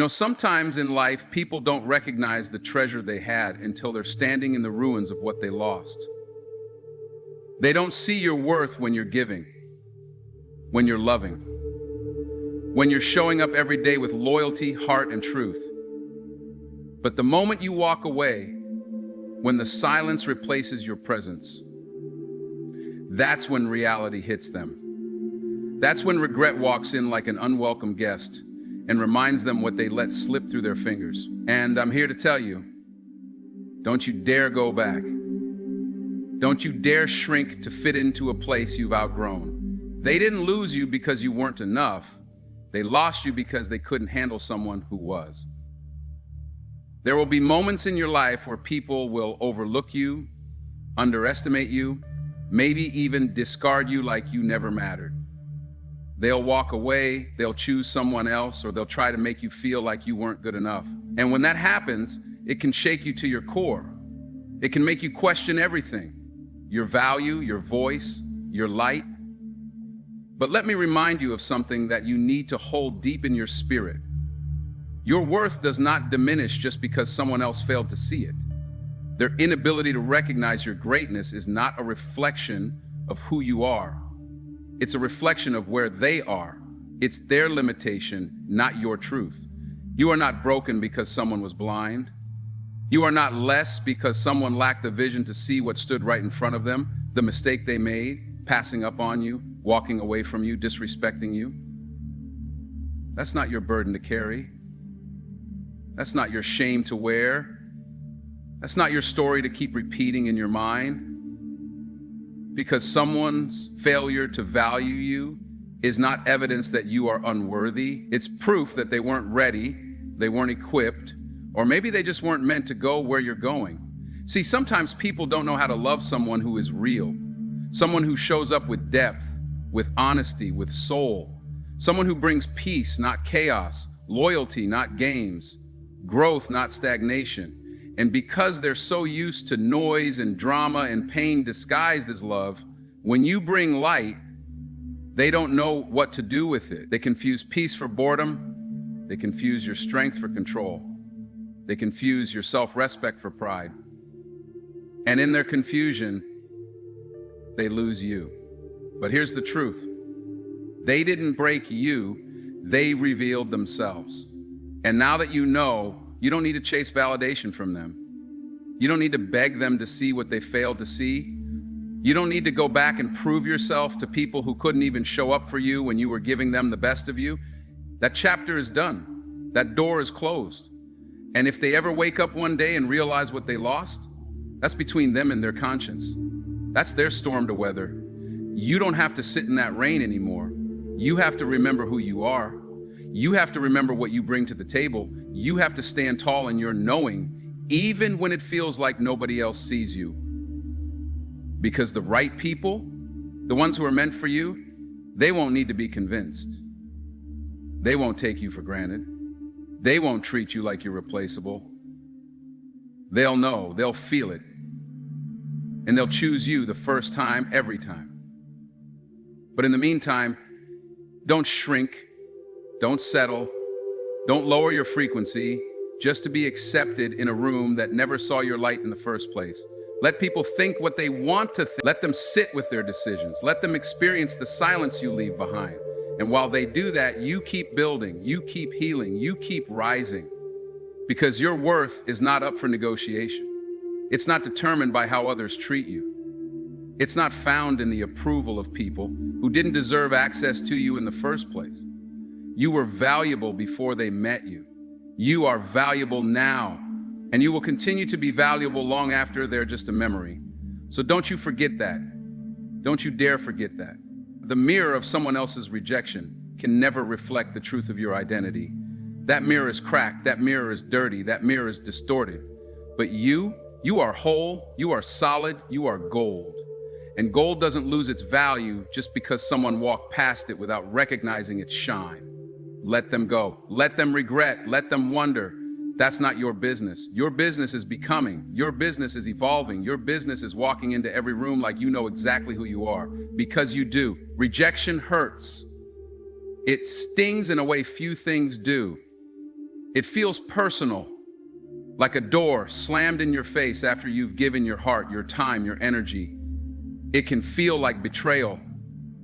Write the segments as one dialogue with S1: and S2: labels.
S1: Sometimes in life, people don't recognize the treasure they had until they're standing in the ruins of what they lost. They don't see your worth when you're giving, when you're loving, when you're showing up every day with loyalty, heart, and truth. But the moment you walk away, when the silence replaces your presence, that's when reality hits them. That's when regret walks in like an unwelcome guest and reminds them what they let slip through their fingers. And I'm here to tell you, don't you dare go back. Don't you dare shrink to fit into a place you've outgrown. They didn't lose you because you weren't enough. They lost you because they couldn't handle someone who was. There will be moments in your life where people will overlook you, underestimate you, maybe even discard you like you never mattered. They'll walk away, they'll choose someone else, or they'll try to make you feel like you weren't good enough. And when that happens, it can shake you to your core. It can make you question everything, your value, your voice, your light. But let me remind you of something that you need to hold deep in your spirit. Your worth does not diminish just because someone else failed to see it. Their inability to recognize your greatness is not a reflection of who you are. It's a reflection of where they are. It's their limitation, not your truth. You are not broken because someone was blind. You are not less because someone lacked the vision to see what stood right in front of them, the mistake they made, passing up on you, walking away from you, disrespecting you. That's not your burden to carry. That's not your shame to wear. That's not your story to keep repeating in your mind. Because someone's failure to value you is not evidence that you are unworthy. It's proof that they weren't ready, they weren't equipped, or maybe they just weren't meant to go where you're going. See, sometimes people don't know how to love someone who is real, someone who shows up with depth, with honesty, with soul, someone who brings peace, not chaos, loyalty, not games, growth, not stagnation. And because they're so used to noise and drama and pain disguised as love, when you bring light, they don't know what to do with it. They confuse peace for boredom. They confuse your strength for control. They confuse your self-respect for pride. And in their confusion, they lose you. But here's the truth. They didn't break you, they revealed themselves. And now that you know, you don't need to chase validation from them. You don't need to beg them to see what they failed to see. You don't need to go back and prove yourself to people who couldn't even show up for you when you were giving them the best of you. That chapter is done. That door is closed. And if they ever wake up one day and realize what they lost, that's between them and their conscience. That's their storm to weather. You don't have to sit in that rain anymore. You have to remember who you are. You have to remember what you bring to the table. You have to stand tall in your knowing, even when it feels like nobody else sees you. Because the right people, the ones who are meant for you, they won't need to be convinced. They won't take you for granted. They won't treat you like you're replaceable. They'll know, they'll feel it. And they'll choose you the first time, every time. But in the meantime, don't shrink. Don't settle. Don't lower your frequency just to be accepted in a room that never saw your light in the first place. Let people think what they want to think. Let them sit with their decisions. Let them experience the silence you leave behind. And while they do that, you keep building, you keep healing, you keep rising. Because your worth is not up for negotiation. It's not determined by how others treat you. It's not found in the approval of people who didn't deserve access to you in the first place. You were valuable before they met you. You are valuable now, and you will continue to be valuable long after they're just a memory. So don't you forget that. Don't you dare forget that. The mirror of someone else's rejection can never reflect the truth of your identity. That mirror is cracked, that mirror is dirty, that mirror is distorted. But you are whole, you are solid, you are gold. And gold doesn't lose its value just because someone walked past it without recognizing its shine. Let them go. Let them regret. Let them wonder. That's not your business. Your business is becoming. Your business is evolving. Your business is walking into every room like you know exactly who you are, because you do. Rejection hurts. It stings in a way few things do. It feels personal, like a door slammed in your face after you've given your heart, your time, your energy. It can feel like betrayal,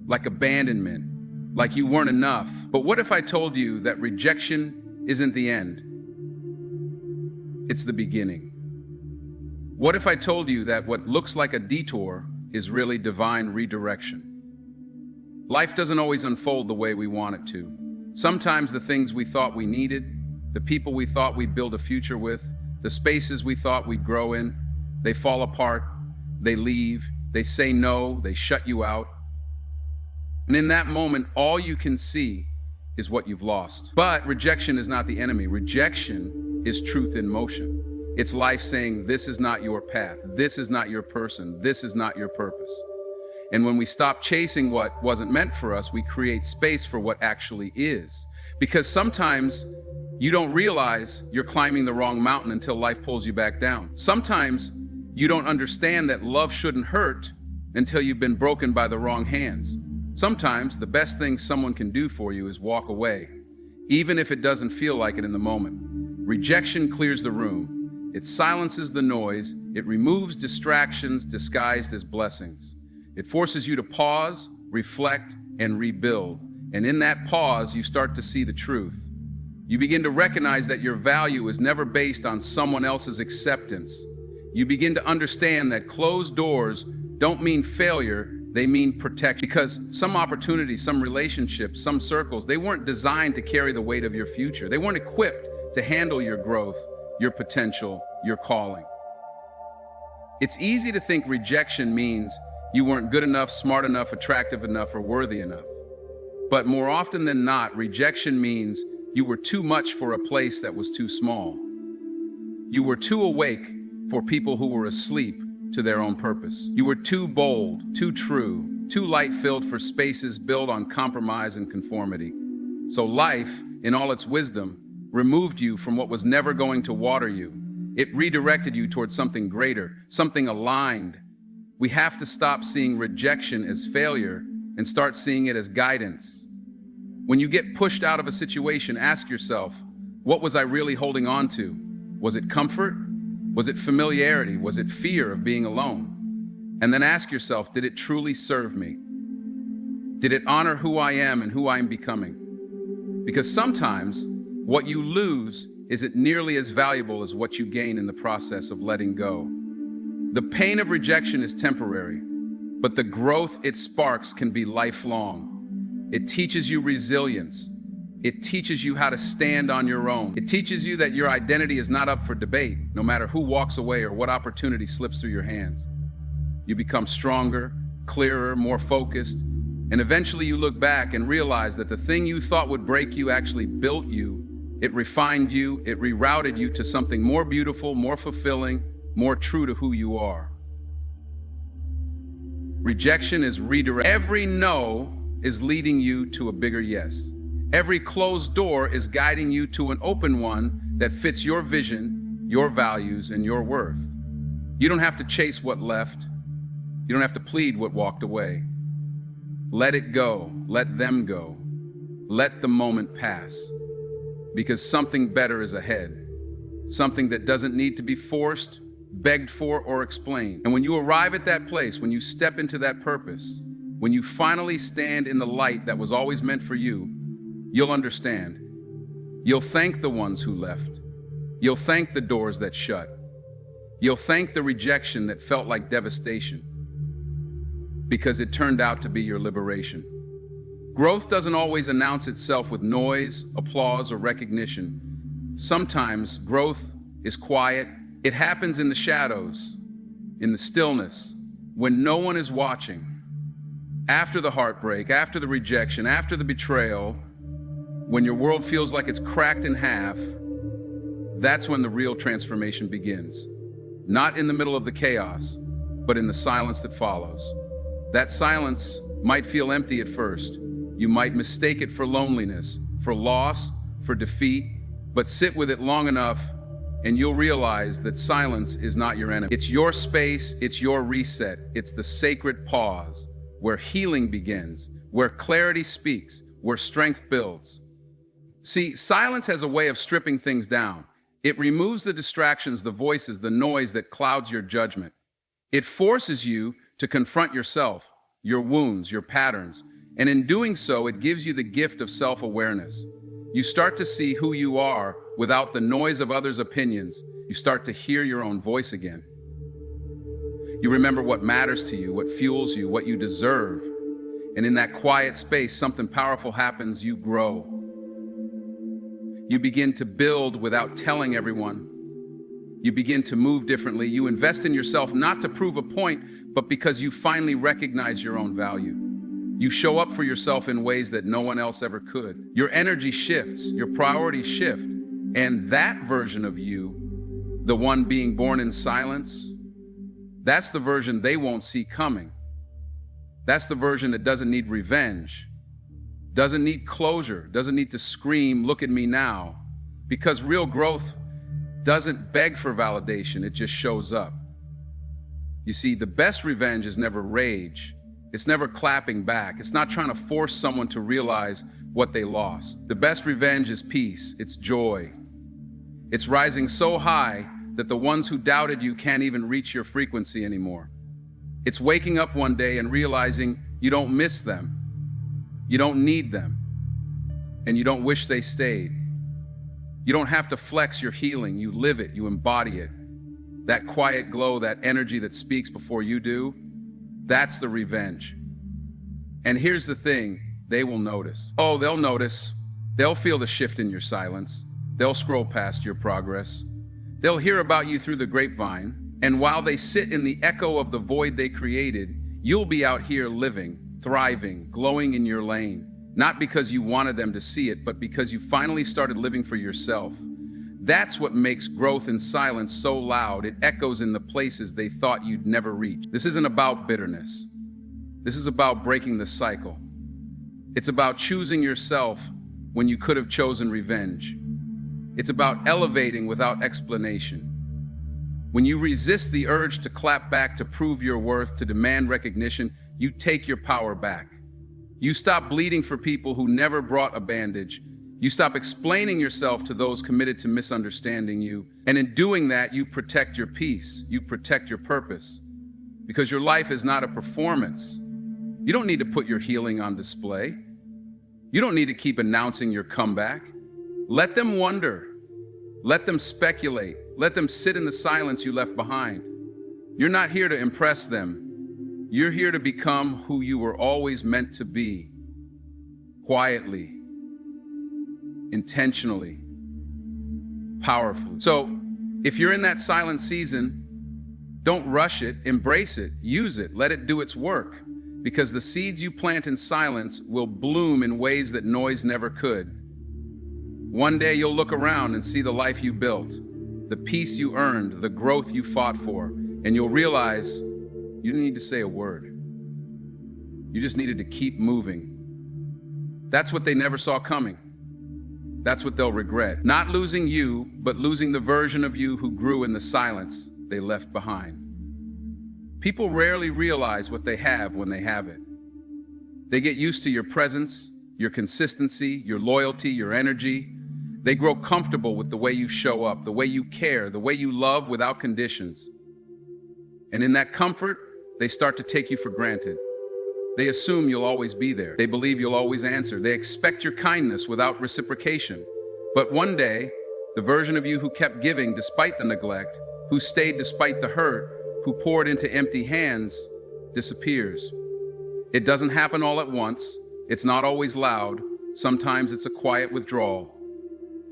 S1: like abandonment, like you weren't enough. But what if I told you that rejection isn't the end? It's the beginning. What if I told you that what looks like a detour is really divine redirection? Life doesn't always unfold the way we want it to. Sometimes the things we thought we needed, the people we thought we'd build a future with, the spaces we thought we'd grow in, they fall apart, they leave, they say no, they shut you out. And in that moment, all you can see is what you've lost. But rejection is not the enemy. Rejection is truth in motion. It's life saying, this is not your path, this is not your person, this is not your purpose. And when we stop chasing what wasn't meant for us, we create space for what actually is. Because sometimes you don't realize you're climbing the wrong mountain until life pulls you back down. Sometimes you don't understand that love shouldn't hurt until you've been broken by the wrong hands. Sometimes the best thing someone can do for you is walk away, even if it doesn't feel like it in the moment. Rejection clears the room. It silences the noise. It removes distractions disguised as blessings. It forces you to pause, reflect, and rebuild. And in that pause, you start to see the truth. You begin to recognize that your value is never based on someone else's acceptance. You begin to understand that closed doors don't mean failure, they mean protection. Because some opportunities, some relationships, some circles, they weren't designed to carry the weight of your future. They weren't equipped to handle your growth, your potential, your calling. It's easy to think rejection means you weren't good enough, smart enough, attractive enough, or worthy enough. But more often than not, rejection means you were too much for a place that was too small. You were too awake for people who were asleep to their own purpose. You were too bold, too true, too light-filled for spaces built on compromise and conformity. So life, in all its wisdom, removed you from what was never going to water you. It redirected you towards something greater, something aligned. We have to stop seeing rejection as failure and start seeing it as guidance. When you get pushed out of a situation, ask yourself, what was I really holding on to? Was it comfort? Was it familiarity? Was it fear of being alone? And then ask yourself, did it truly serve me? Did it honor who I am and who I am becoming? Because sometimes what you lose isn't nearly as valuable as what you gain in the process of letting go. The pain of rejection is temporary, but the growth it sparks can be lifelong. It teaches you resilience. It teaches you how to stand on your own. It teaches you that your identity is not up for debate, no matter who walks away or what opportunity slips through your hands. You become stronger, clearer, more focused, and eventually you look back and realize that the thing you thought would break you actually built you. It refined you. It rerouted you to something more beautiful, more fulfilling, more true to who you are. Rejection is redirect. Every no is leading you to a bigger yes. Every closed door is guiding you to an open one that fits your vision, your values, and your worth. You don't have to chase what left. You don't have to plead what walked away. Let it go. Let them go. Let the moment pass. Because something better is ahead. Something that doesn't need to be forced, begged for, or explained. And when you arrive at that place, when you step into that purpose, when you finally stand in the light that was always meant for you, you'll understand. You'll thank the ones who left. You'll thank the doors that shut. You'll thank the rejection that felt like devastation, because it turned out to be your liberation. Growth doesn't always announce itself with noise, applause, or recognition. Sometimes growth is quiet. It happens in the shadows, in the stillness, when no one is watching. After the heartbreak, after the rejection, after the betrayal, when your world feels like it's cracked in half, that's when the real transformation begins. Not in the middle of the chaos, but in the silence that follows. That silence might feel empty at first. You might mistake it for loneliness, for loss, for defeat, but sit with it long enough and you'll realize that silence is not your enemy. It's your space, it's your reset, it's the sacred pause where healing begins, where clarity speaks, where strength builds. See, silence has a way of stripping things down. It removes the distractions, the voices, the noise that clouds your judgment. It forces you to confront yourself, your wounds, your patterns, and in doing so, it gives you the gift of self-awareness. You start to see who you are without the noise of others' opinions. You start to hear your own voice again. You remember what matters to you, what fuels you, what you deserve. And in that quiet space, something powerful happens. You grow. You begin to build without telling everyone. You begin to move differently. You invest in yourself not to prove a point, but because you finally recognize your own value. You show up for yourself in ways that no one else ever could. Your energy shifts, your priorities shift, and that version of you, the one being born in silence, that's the version they won't see coming. That's the version that doesn't need revenge, doesn't need closure, doesn't need to scream, "Look at me now," because real growth doesn't beg for validation, it just shows up. You see, the best revenge is never rage. It's never clapping back. It's not trying to force someone to realize what they lost. The best revenge is peace. It's joy. It's rising so high that the ones who doubted you can't even reach your frequency anymore. It's waking up one day and realizing you don't miss them, you don't need them, and you don't wish they stayed. You don't have to flex your healing. You live it. You embody it. That quiet glow, that energy that speaks before you do, that's the revenge. And here's the thing, they will notice. Oh, they'll notice. They'll feel the shift in your silence. They'll scroll past your progress. They'll hear about you through the grapevine. And while they sit in the echo of the void they created, you'll be out here living, thriving, glowing in your lane. Not because you wanted them to see it, but because you finally started living for yourself. That's what makes growth in silence so loud. It echoes in the places they thought you'd never reach. This isn't about bitterness. This is about breaking the cycle. It's about choosing yourself when you could have chosen revenge. It's about elevating without explanation. When you resist the urge to clap back, to prove your worth, to demand recognition, you take your power back. You stop bleeding for people who never brought a bandage. You stop explaining yourself to those committed to misunderstanding you. And in doing that, you protect your peace. You protect your purpose. Because your life is not a performance. You don't need to put your healing on display. You don't need to keep announcing your comeback. Let them wonder. Let them speculate. Let them sit in the silence you left behind. You're not here to impress them. You're here to become who you were always meant to be. Quietly. Intentionally, powerfully. So if you're in that silent season, don't rush it, embrace it, use it, let it do its work, because the seeds you plant in silence will bloom in ways that noise never could. One day you'll look around and see the life you built, the peace you earned, the growth you fought for, and you'll realize you didn't need to say a word. You just needed to keep moving. That's what they never saw coming. That's what they'll regret. Not losing you, but losing the version of you who grew in the silence they left behind. People rarely realize what they have when they have it. They get used to your presence, your consistency, your loyalty, your energy. They grow comfortable with the way you show up, the way you care, the way you love without conditions. And in that comfort, they start to take you for granted. They assume you'll always be there. They believe you'll always answer. They expect your kindness without reciprocation. But one day, the version of you who kept giving despite the neglect, who stayed despite the hurt, who poured into empty hands, disappears. It doesn't happen all at once. It's not always loud. Sometimes it's a quiet withdrawal,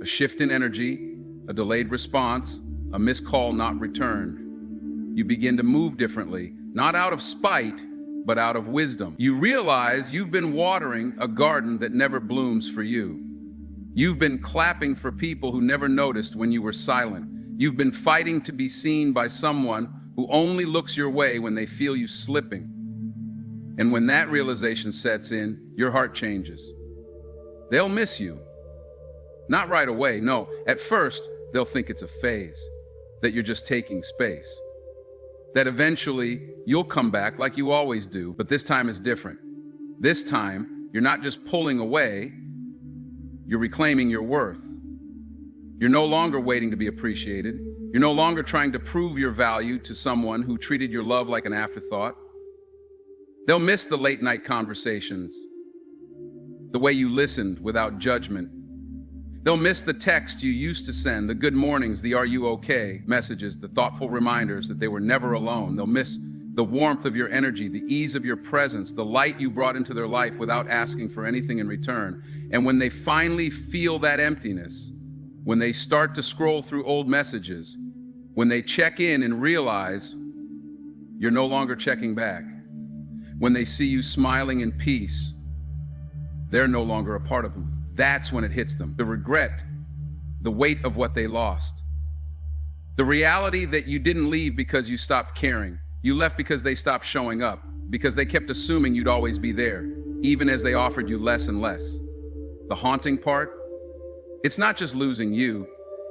S1: a shift in energy, a delayed response, a missed call not returned. You begin to move differently, not out of spite, but out of wisdom. You realize you've been watering a garden that never blooms for you. You've been clapping for people who never noticed when you were silent. You've been fighting to be seen by someone who only looks your way when they feel you slipping. And when that realization sets in, your heart changes. They'll miss you. Not right away, no. At first, they'll think it's a phase, that you're just taking space. That eventually you'll come back like you always do, but this time is different. This time, you're not just pulling away, You're reclaiming your worth. You're no longer waiting to be appreciated. You're no longer trying to prove your value to someone who treated your love like an afterthought. They'll miss the late night conversations, the way you listened without judgment. They'll miss the texts you used to send, the good mornings, the "are you okay" messages, the thoughtful reminders that they were never alone. They'll miss the warmth of your energy, the ease of your presence, the light you brought into their life without asking for anything in return. And when they finally feel that emptiness, when they start to scroll through old messages, when they check in and realize you're no longer checking back, when they see you smiling in peace, they're no longer a part of them. That's when it hits them. The regret, the weight of what they lost. The reality that you didn't leave because you stopped caring. You left because they stopped showing up, because they kept assuming you'd always be there, even as they offered you less and less. The haunting part? It's not just losing you,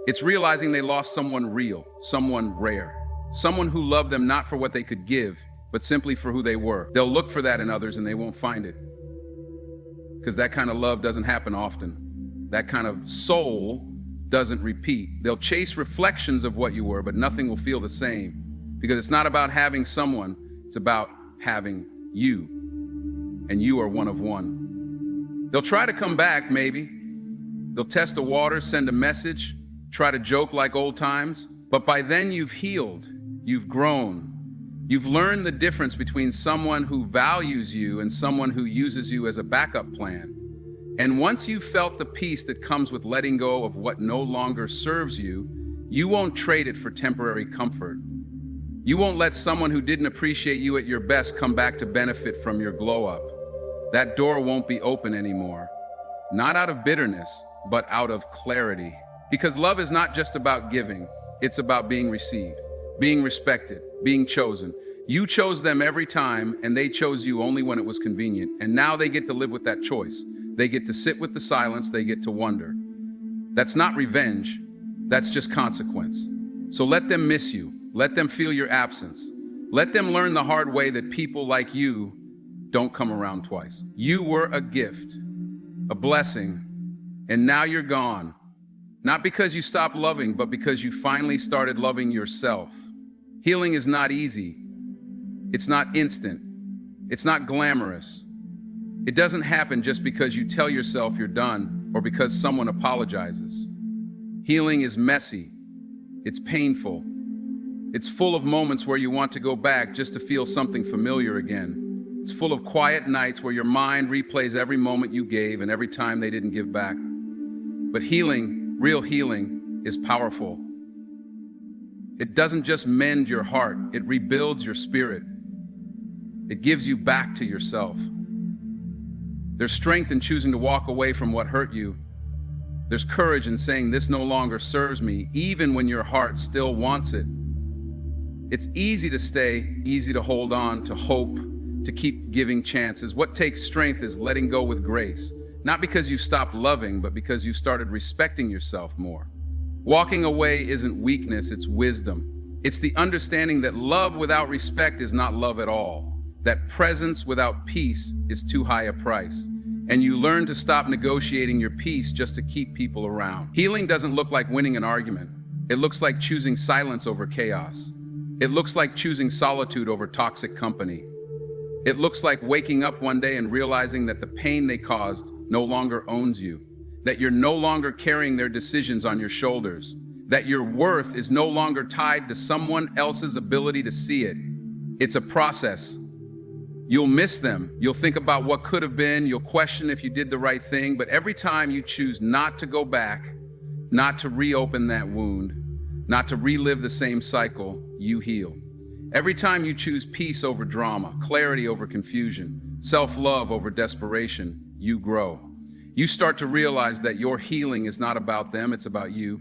S1: it's realizing they lost someone real, someone rare, someone who loved them not for what they could give, but simply for who they were. They'll look for that in others and they won't find it. Because that kind of love doesn't happen often. That kind of soul doesn't repeat. They'll chase reflections of what you were, but nothing will feel the same. Because it's not about having someone, it's about having you. And you are one of one. They'll try to come back, maybe. They'll test the water, send a message, try to joke like old times. But by then you've healed, you've grown. You've learned the difference between someone who values you and someone who uses you as a backup plan. And once you've felt the peace that comes with letting go of what no longer serves you, you won't trade it for temporary comfort. You won't let someone who didn't appreciate you at your best come back to benefit from your glow up. That door won't be open anymore. Not out of bitterness, but out of clarity. Because love is not just about giving, it's about being received, being respected, being chosen. You chose them every time, and they chose you only when it was convenient. And now they get to live with that choice. They get to sit with the silence, they get to wonder. That's not revenge, that's just consequence. So let them miss you, let them feel your absence. Let them learn the hard way that people like you don't come around twice. You were a gift, a blessing, and now you're gone. Not because you stopped loving, but because you finally started loving yourself. Healing is not easy. It's not instant. It's not glamorous. It doesn't happen just because you tell yourself you're done or because someone apologizes. Healing is messy. It's painful. It's full of moments where you want to go back just to feel something familiar again. It's full of quiet nights where your mind replays every moment you gave and every time they didn't give back. But healing, real healing, is powerful. It doesn't just mend your heart, it rebuilds your spirit. It gives you back to yourself. There's strength in choosing to walk away from what hurt you. There's courage in saying this no longer serves me, even when your heart still wants it. It's easy to stay, easy to hold on, to hope, to keep giving chances. What takes strength is letting go with grace. Not because you stopped loving, but because you started respecting yourself more. Walking away isn't weakness, it's wisdom. It's the understanding that love without respect is not love at all. That presence without peace is too high a price. And you learn to stop negotiating your peace just to keep people around. Healing doesn't look like winning an argument. It looks like choosing silence over chaos. It looks like choosing solitude over toxic company. It looks like waking up one day and realizing that the pain they caused no longer owns you. That you're no longer carrying their decisions on your shoulders, that your worth is no longer tied to someone else's ability to see it. It's a process. You'll miss them. You'll think about what could have been. You'll question if you did the right thing. But every time you choose not to go back, not to reopen that wound, not to relive the same cycle, you heal. Every time you choose peace over drama, clarity over confusion, self-love over desperation, you grow. You start to realize that your healing is not about them, it's about you.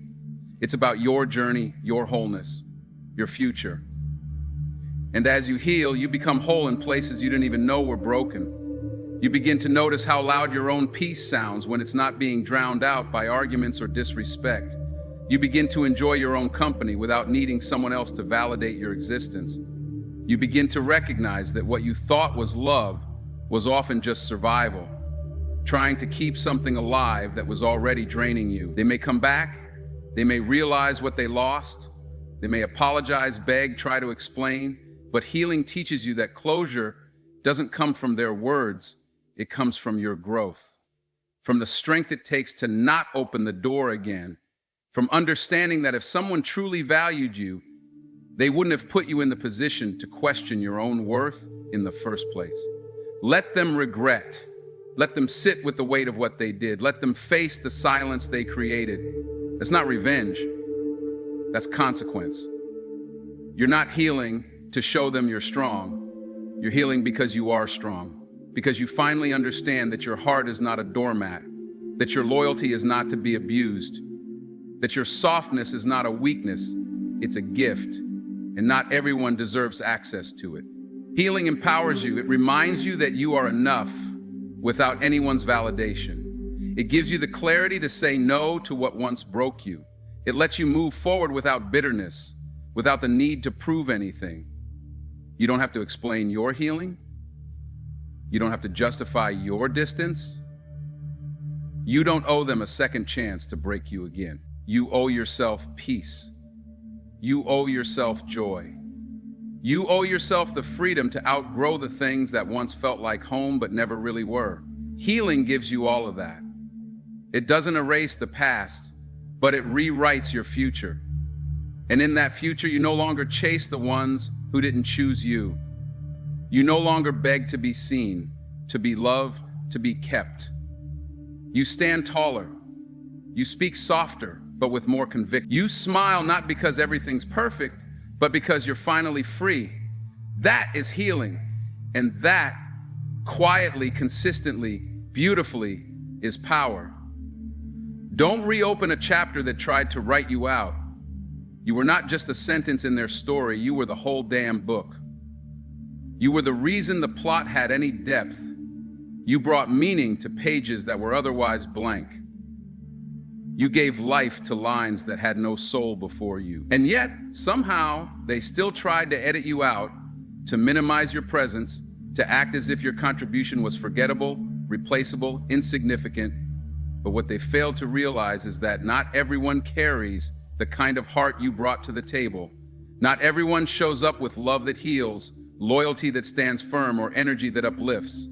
S1: It's about your journey, your wholeness, your future. And as you heal, you become whole in places you didn't even know were broken. You begin to notice how loud your own peace sounds when it's not being drowned out by arguments or disrespect. You begin to enjoy your own company without needing someone else to validate your existence. You begin to recognize that what you thought was love was often just survival. trying to keep something alive that was already draining you. They may come back, they may realize what they lost, they may apologize, beg, try to explain, but healing teaches you that closure doesn't come from their words, it comes from your growth, from the strength it takes to not open the door again, from understanding that if someone truly valued you, they wouldn't have put you in the position to question your own worth in the first place. Let them regret. Let them sit with the weight of what they did. Let them face the silence they created. That's not revenge. That's consequence. You're not healing to show them you're strong. You're healing because you are strong. Because you finally understand that your heart is not a doormat, that your loyalty is not to be abused, that your softness is not a weakness, it's a gift, and not everyone deserves access to it. Healing empowers you. It reminds you that you are enough without anyone's validation. It gives you the clarity to say no to what once broke you. It lets you move forward without bitterness, without the need to prove anything. You don't have to explain your healing. You don't have to justify your distance. You don't owe them a second chance to break you again. You owe yourself peace. You owe yourself joy. You owe yourself the freedom to outgrow the things that once felt like home but never really were. Healing gives you all of that. It doesn't erase the past, but it rewrites your future. And in that future, you no longer chase the ones who didn't choose you. You no longer beg to be seen, to be loved, to be kept. You stand taller. You speak softer, but with more conviction. You smile not because everything's perfect, but because you're finally free. That is healing. And that, quietly, consistently, beautifully, is power. Don't reopen a chapter that tried to write you out. You were not just a sentence in their story, you were the whole damn book. You were the reason the plot had any depth. You brought meaning to pages that were otherwise blank. You gave life to lines that had no soul before you. And yet, somehow, they still tried to edit you out, to minimize your presence, to act as if your contribution was forgettable, replaceable, insignificant. But what they failed to realize is that not everyone carries the kind of heart you brought to the table. Not everyone shows up with love that heals, loyalty that stands firm, or energy that uplifts.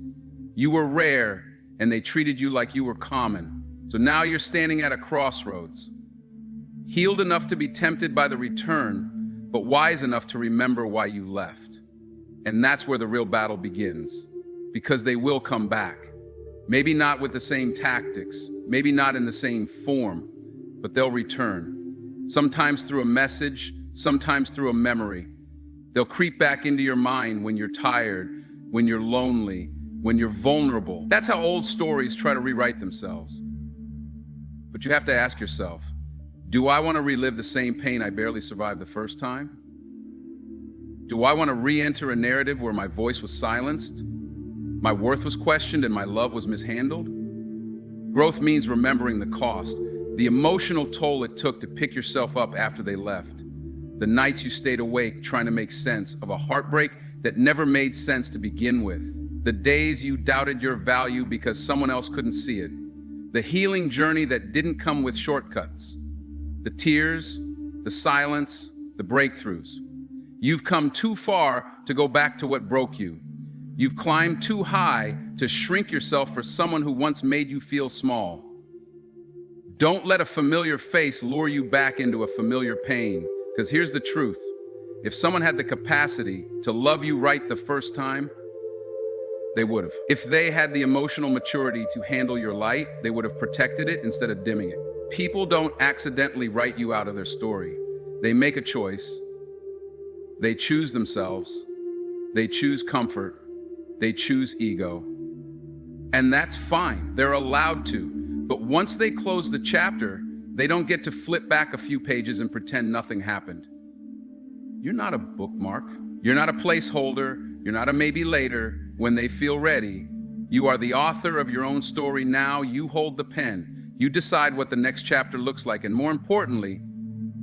S1: You were rare, and they treated you like you were common. So now you're standing at a crossroads, healed enough to be tempted by the return, but wise enough to remember why you left. And that's where the real battle begins, because they will come back. Maybe not with the same tactics, maybe not in the same form, but they'll return. Sometimes through a message, sometimes through a memory. They'll creep back into your mind when you're tired, when you're lonely, when you're vulnerable. That's how old stories try to rewrite themselves. But you have to ask yourself, do I want to relive the same pain I barely survived the first time? Do I want to re-enter a narrative where my voice was silenced, my worth was questioned, and my love was mishandled? Growth means remembering the cost, the emotional toll it took to pick yourself up after they left, the nights you stayed awake trying to make sense of a heartbreak that never made sense to begin with, the days you doubted your value because someone else couldn't see it, the healing journey that didn't come with shortcuts, the tears, the silence, the breakthroughs. You've come too far to go back to what broke you. You've climbed too high to shrink yourself for someone who once made you feel small. Don't let a familiar face lure you back into a familiar pain, because here's the truth. If someone had the capacity to love you right the first time, they would have. If they had the emotional maturity to handle your light, they would have protected it instead of dimming it. People don't accidentally write you out of their story. They make a choice. They choose themselves. They choose comfort. They choose ego. And that's fine. They're allowed to. But once they close the chapter, they don't get to flip back a few pages and pretend nothing happened. You're not a bookmark. You're not a placeholder. You're not a maybe later when they feel ready. You are the author of your own story now. You hold the pen. You decide what the next chapter looks like, and more importantly,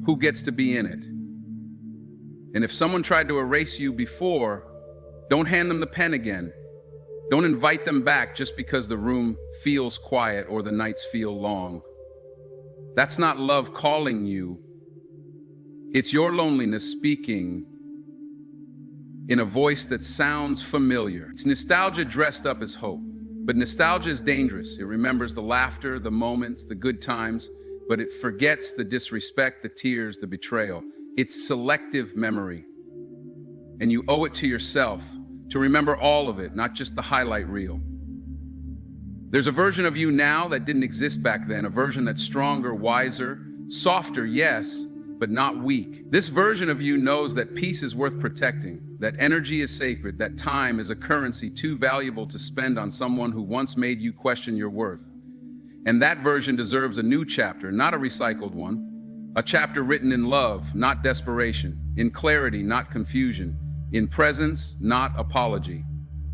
S1: who gets to be in it. And if someone tried to erase you before, don't hand them the pen again. Don't invite them back just because the room feels quiet or the nights feel long. That's not love calling you. It's your loneliness speaking in a voice that sounds familiar. It's nostalgia dressed up as hope. But nostalgia is dangerous. It remembers the laughter, the moments, the good times, but it forgets the disrespect, the tears, the betrayal. It's selective memory. And you owe it to yourself to remember all of it, not just the highlight reel. There's a version of you now that didn't exist back then, a version that's stronger, wiser, softer, yes, but not weak. This version of you knows that peace is worth protecting, that energy is sacred, that time is a currency too valuable to spend on someone who once made you question your worth. And that version deserves a new chapter, not a recycled one. A chapter written in love, not desperation, in clarity, not confusion, in presence, not apology.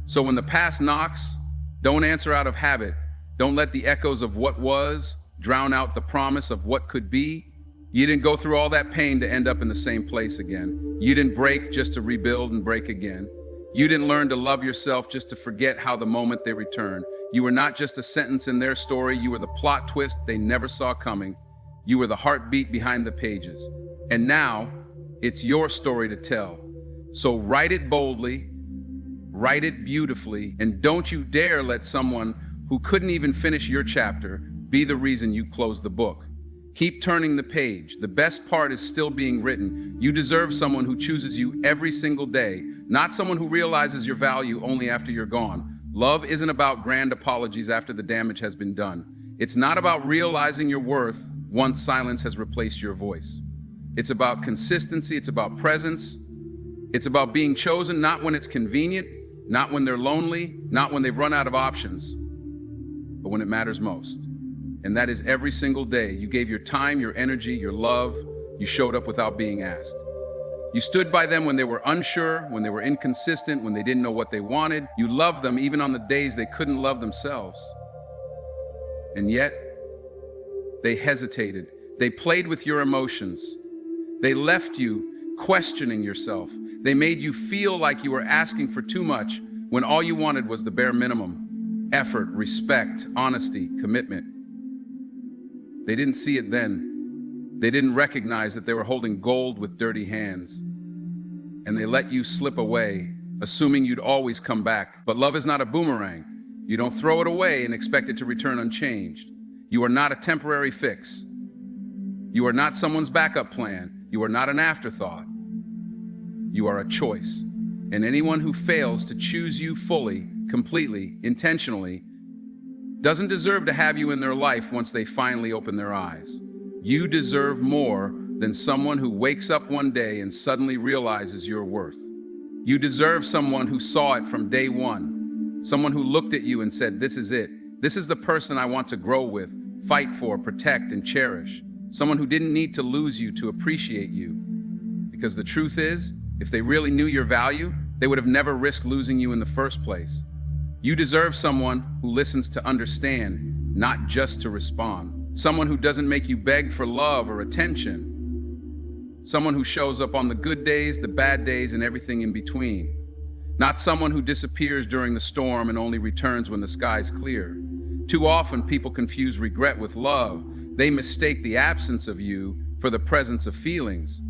S1: So when the past knocks, don't answer out of habit. Don't let the echoes of what was drown out the promise of what could be. You didn't go through all that pain to end up in the same place again. You didn't break just to rebuild and break again. You didn't learn to love yourself just to forget how the moment they returned. You were not just a sentence in their story. You were the plot twist they never saw coming. You were the heartbeat behind the pages. And now it's your story to tell. So write it boldly, write it beautifully, and don't you dare let someone who couldn't even finish your chapter be the reason you close the book. Keep turning the page. The best part is still being written. You deserve someone who chooses you every single day, not someone who realizes your value only after you're gone. Love isn't about grand apologies after the damage has been done. It's not about realizing your worth once silence has replaced your voice. It's about consistency. It's about presence. It's about being chosen not when it's convenient, not when they're lonely, not when they've run out of options, but when it matters most. And that is every single day. You gave your time, your energy, your love. You showed up without being asked. You stood by them when they were unsure, when they were inconsistent, when they didn't know what they wanted. You loved them even on the days they couldn't love themselves. And yet, they hesitated. They played with your emotions. They left you questioning yourself. They made you feel like you were asking for too much when all you wanted was the bare minimum: effort, respect, honesty, commitment. They didn't see it then. They didn't recognize that they were holding gold with dirty hands. And they let you slip away, assuming you'd always come back. But love is not a boomerang. You don't throw it away and expect it to return unchanged. You are not a temporary fix. You are not someone's backup plan. You are not an afterthought. You are a choice. And anyone who fails to choose you fully, completely, intentionally, doesn't deserve to have you in their life once they finally open their eyes. You deserve more than someone who wakes up one day and suddenly realizes your worth. You deserve someone who saw it from day one. Someone who looked at you and said, "This is it. This is the person I want to grow with, fight for, protect, and cherish." Someone who didn't need to lose you to appreciate you. Because the truth is, if they really knew your value, they would have never risked losing you in the first place. You deserve someone who listens to understand, not just to respond. Someone who doesn't make you beg for love or attention. Someone who shows up on the good days, the bad days, and everything in between. Not someone who disappears during the storm and only returns when the sky's clear. Too often, people confuse regret with love. They mistake the absence of you for the presence of feelings.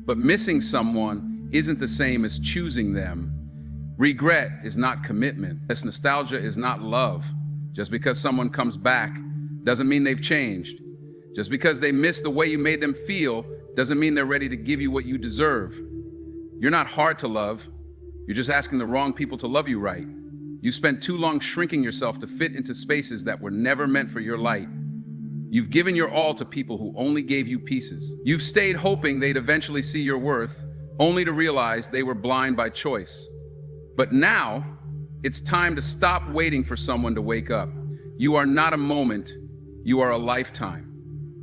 S1: But missing someone isn't the same as choosing them. Regret is not commitment. This nostalgia is not love. Just because someone comes back doesn't mean they've changed. Just because they miss the way you made them feel doesn't mean they're ready to give you what you deserve. You're not hard to love. You're just asking the wrong people to love you right. You spent too long shrinking yourself to fit into spaces that were never meant for your light. You've given your all to people who only gave you pieces. You've stayed hoping they'd eventually see your worth, only to realize they were blind by choice. But now, it's time to stop waiting for someone to wake up. You are not a moment, you are a lifetime.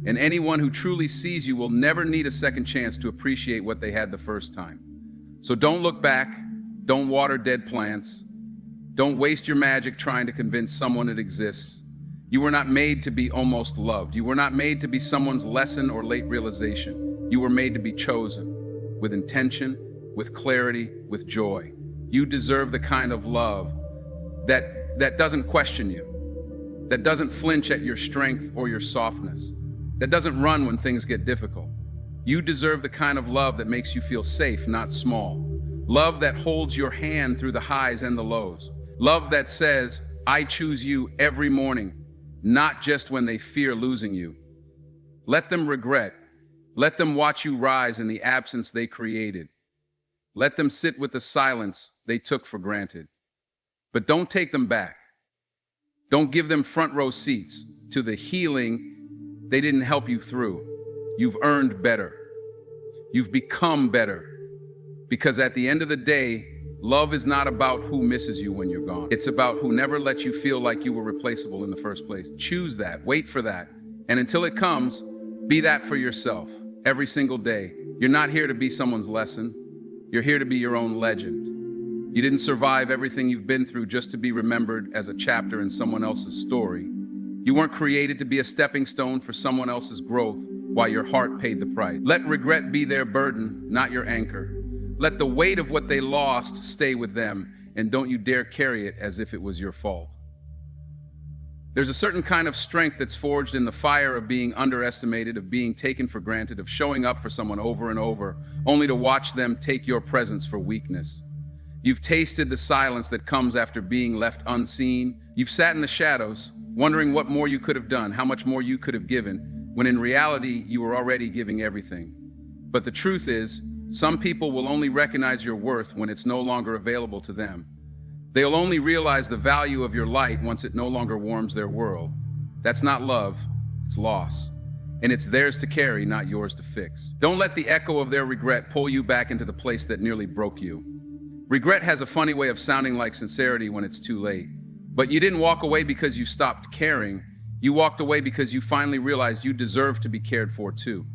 S1: And anyone who truly sees you will never need a second chance to appreciate what they had the first time. So don't look back, don't water dead plants, don't waste your magic trying to convince someone it exists. You were not made to be almost loved. You were not made to be someone's lesson or late realization. You were made to be chosen, with intention, with clarity, with joy. You deserve the kind of love that doesn't question you, that doesn't flinch at your strength or your softness, that doesn't run when things get difficult. You deserve the kind of love that makes you feel safe, not small. Love that holds your hand through the highs and the lows. Love that says, I choose you every morning, not just when they fear losing you. Let them regret. Let them watch you rise in the absence they created. Let them sit with the silence they took for granted. But don't take them back. Don't give them front row seats to the healing they didn't help you through. You've earned better. You've become better. Because at the end of the day, love is not about who misses you when you're gone. It's about who never let you feel like you were replaceable in the first place. Choose that. Wait for that. And until it comes, be that for yourself every single day. You're not here to be someone's lesson. You're here to be your own legend. You didn't survive everything you've been through just to be remembered as a chapter in someone else's story. You weren't created to be a stepping stone for someone else's growth while your heart paid the price. Let regret be their burden, not your anchor. Let the weight of what they lost stay with them, and don't you dare carry it as if it was your fault. There's a certain kind of strength that's forged in the fire of being underestimated, of being taken for granted, of showing up for someone over and over, only to watch them take your presence for weakness. You've tasted the silence that comes after being left unseen. You've sat in the shadows, wondering what more you could have done, how much more you could have given, when in reality, you were already giving everything. But the truth is, some people will only recognize your worth when it's no longer available to them. They'll only realize the value of your light once it no longer warms their world. That's not love, it's loss. And it's theirs to carry, not yours to fix. Don't let the echo of their regret pull you back into the place that nearly broke you. Regret has a funny way of sounding like sincerity when it's too late. But you didn't walk away because you stopped caring. You walked away because you finally realized you deserve to be cared for too.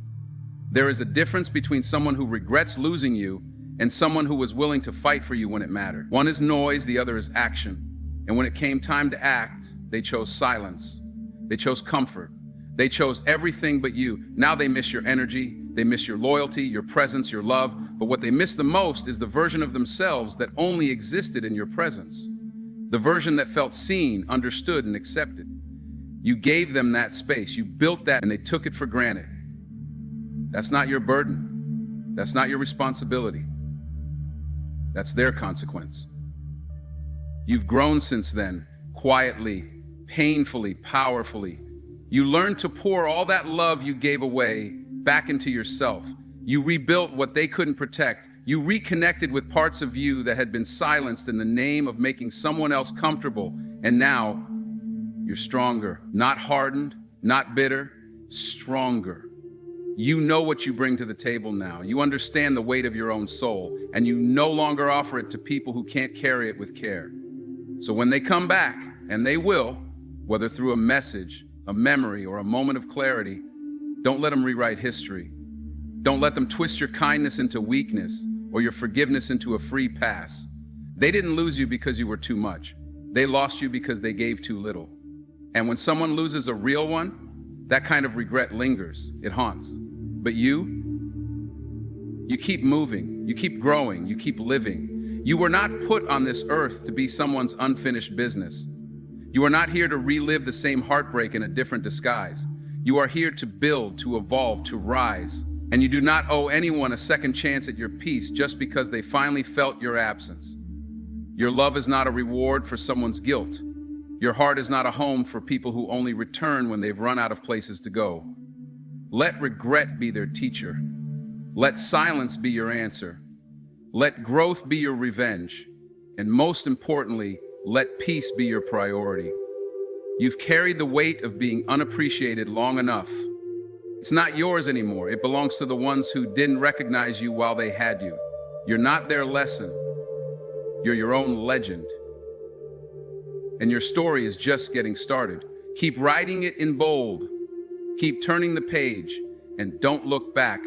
S1: There is a difference between someone who regrets losing you and someone who was willing to fight for you when it mattered. One is noise, the other is action. And when it came time to act, they chose silence. They chose comfort. They chose everything but you. Now they miss your energy, they miss your loyalty, your presence, your love. But what they miss the most is the version of themselves that only existed in your presence. The version that felt seen, understood, and accepted. You gave them that space. You built that, and they took it for granted. That's not your burden. That's not your responsibility. That's their consequence. You've grown since then, quietly, painfully, powerfully. You learned to pour all that love you gave away back into yourself. You rebuilt what they couldn't protect. You reconnected with parts of you that had been silenced in the name of making someone else comfortable. And now, you're stronger. Not hardened, not bitter, stronger. You know what you bring to the table now. You understand the weight of your own soul, and you no longer offer it to people who can't carry it with care. So when they come back, and they will, whether through a message, a memory, or a moment of clarity, don't let them rewrite history. Don't let them twist your kindness into weakness or your forgiveness into a free pass. They didn't lose you because you were too much. They lost you because they gave too little. And when someone loses a real one, that kind of regret lingers, it haunts. But you keep moving, you keep growing, you keep living. You were not put on this earth to be someone's unfinished business. You are not here to relive the same heartbreak in a different disguise. You are here to build, to evolve, to rise. And you do not owe anyone a second chance at your peace just because they finally felt your absence. Your love is not a reward for someone's guilt. Your heart is not a home for people who only return when they've run out of places to go. Let regret be their teacher. Let silence be your answer. Let growth be your revenge. And most importantly, let peace be your priority. You've carried the weight of being unappreciated long enough. It's not yours anymore. It belongs to the ones who didn't recognize you while they had you. You're not their lesson. You're your own legend. And your story is just getting started. Keep writing it in bold. Keep turning the page, and don't look back.